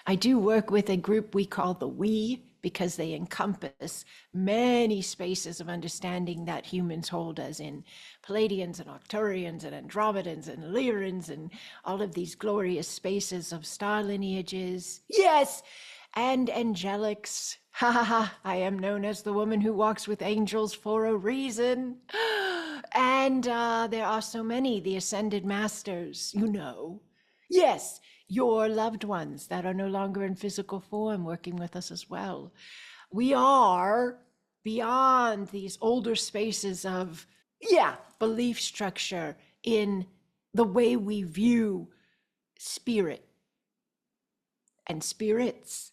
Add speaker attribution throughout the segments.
Speaker 1: I do work with a group we call the We, because they encompass many spaces of understanding that humans hold, as in Pleiadians and Arcturians and Andromedans and Lyrians and all of these glorious spaces of star lineages. Yes, and angelics. Ha ha ha, I am known as the woman who walks with angels for a reason. And there are so many, the ascended masters, you know. Yes, your loved ones that are no longer in physical form working with us as well. We are beyond these older spaces of, belief structure in the way we view spirit and spirits.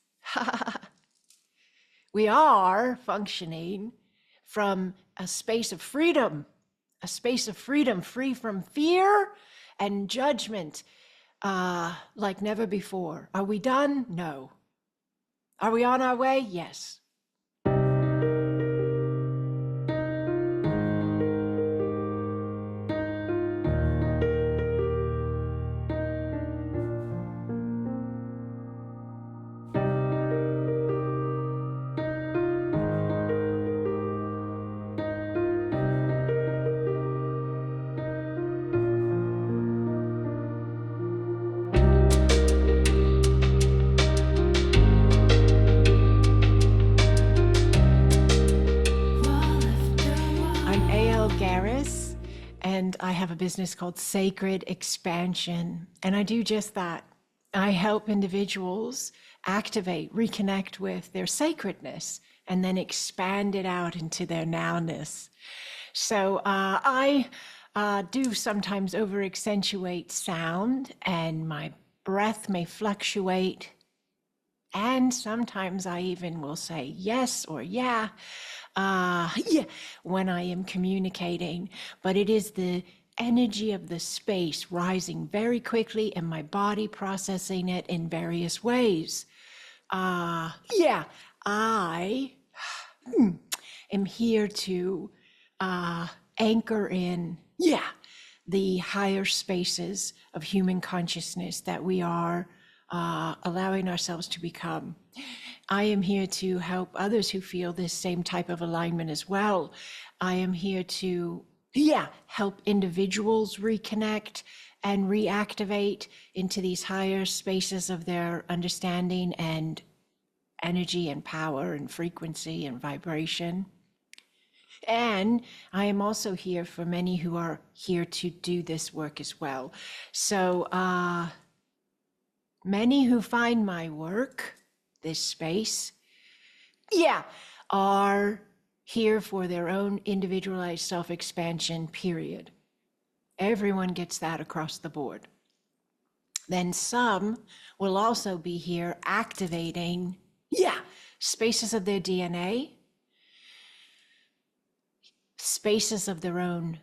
Speaker 1: We are functioning from a space of freedom, free from fear and judgment, like never before. Are we done? No. Are we on our way? Yes. Garris, and I have a business called Sacred Expansion, and I do just that. I help individuals activate, reconnect with their sacredness, and then expand it out into their nowness. So I do sometimes over accentuate sound, and my breath may fluctuate, and sometimes I even will say yes or yeah. When I am communicating, but it is the energy of the space rising very quickly and my body processing it in various ways. I am here to anchor in, the higher spaces of human consciousness that we are allowing ourselves to become. I am here to help others who feel this same type of alignment as well. I am here to, help individuals reconnect and reactivate into these higher spaces of their understanding and energy and power and frequency and vibration. And I am also here for many who are here to do this work as well. So many who find my work, this space, are here for their own individualized self-expansion, period. Everyone gets that across the board. Then some will also be here activating, spaces of their DNA, spaces of their own,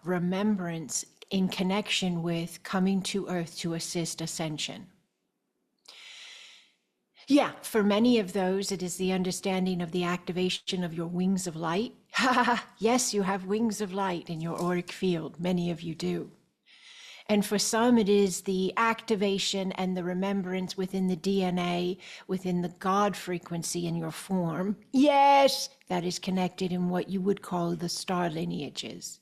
Speaker 1: remembrance in connection with coming to Earth to assist ascension. For many of those, it is the understanding of the activation of your wings of light. Yes, you have wings of light in your auric field. Many of you do. And for some, it is the activation and the remembrance within the DNA, within the God frequency in your form. Yes, that is connected in what you would call the star lineages.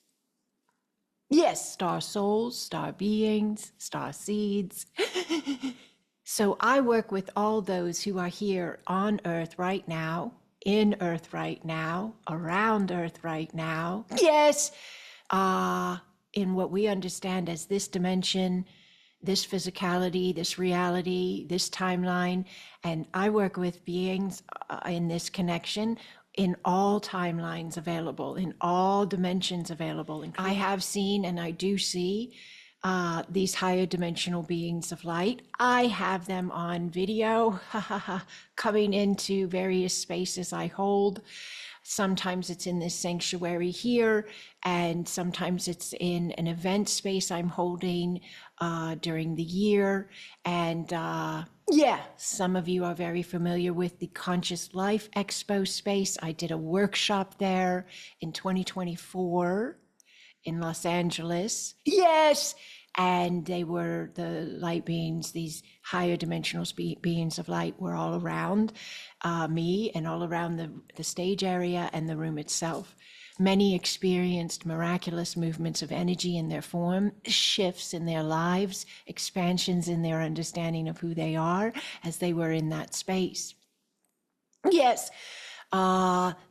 Speaker 1: Yes, star souls, star beings, star seeds. So I work with all those who are here on Earth right now, in Earth right now, around Earth right now. Yes, in what we understand as this dimension, this physicality, this reality, this timeline. And I work with beings in this connection in all timelines available, in all dimensions available. I have seen, and I do see, these higher dimensional beings of light. I have them on video, coming into various spaces I hold. Sometimes it's in this sanctuary here, and sometimes it's in an event space I'm holding during the year. And some of you are very familiar with the Conscious Life Expo space. I did a workshop there in 2024. In Los Angeles. Yes, And they were the light beings, these higher dimensional beings of light were all around me and all around the stage area and the room itself. Many experienced miraculous movements of energy in their form, shifts in their lives, expansions in their understanding of who they are as they were in that space. Yes,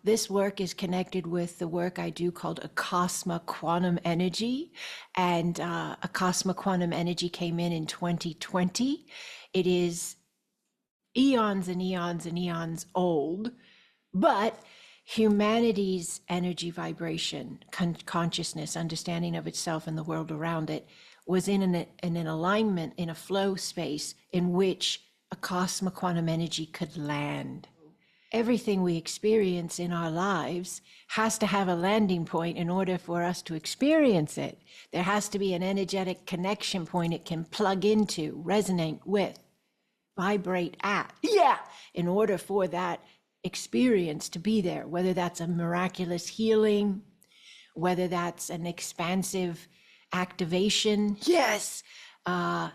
Speaker 1: this work is connected with the work I do called Acasma Quantum Energy. And Acasma Quantum Energy came in 2020. It is eons and eons and eons old, but humanity's energy vibration, consciousness, understanding of itself and the world around it was in an alignment, in a flow space in which Acasma Quantum Energy could land. Everything we experience in our lives has to have a landing point in order for us to experience it. There has to be an energetic connection point it can plug into, resonate with, vibrate at. Yeah, in order for that experience to be there, whether that's a miraculous healing, whether that's an expansive activation. Yes,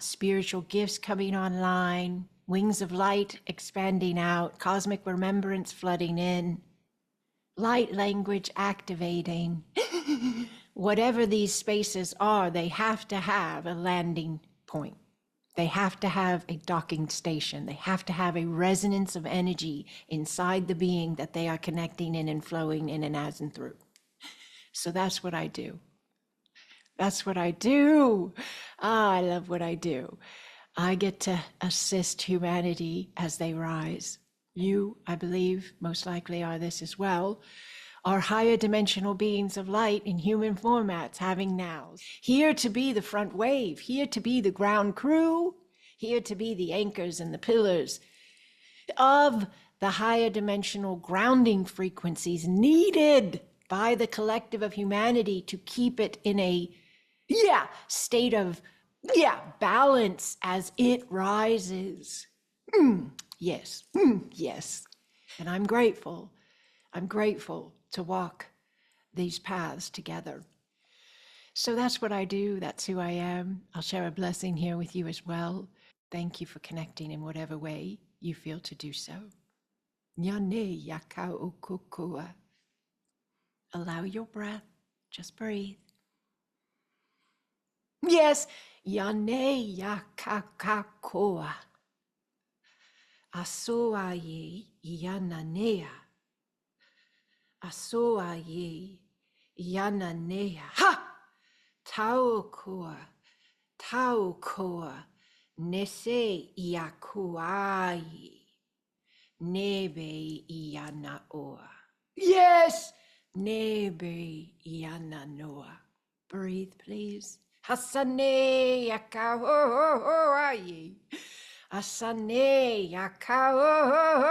Speaker 1: spiritual gifts coming online, wings of light expanding out, cosmic remembrance flooding in, light language activating. Whatever these spaces are, they have to have a landing point. They have to have a docking station. They have to have a resonance of energy inside the being that they are connecting in and flowing in and as and through. So that's what I do. That's what I do. I love what I do. I get to assist humanity as they rise. You, I believe, most likely are this as well, are higher dimensional beings of light in human formats, having nows. Here to be the front wave, here to be the ground crew, here to be the anchors and the pillars of the higher dimensional grounding frequencies needed by the collective of humanity to keep it in a state of balance as it rises. Yes. And I'm grateful to walk these paths together. So that's what I do. That's who I am. I'll share a blessing here with you as well. Thank you for connecting in whatever way you feel to do so. Nyane yakao kukua. Allow your breath. Just breathe. Yes. Yane yakakakoa. Asoaye yananea. Asoaye yananea. Ha! Taukoa. Nese iakuai. Nebe ianaoa. Yes! Nebe iananoa. Breathe, please. Hasane yakaoai. Asane yakaoai.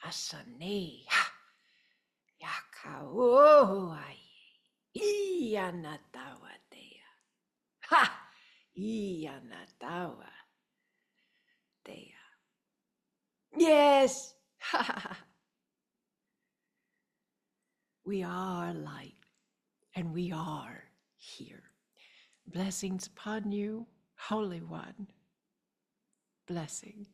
Speaker 1: Asane yakaoai. Ianatawa dea. Ha! Ianatawa dea. Yes! We are light, and we are here. Blessings upon you, Holy One. Blessings.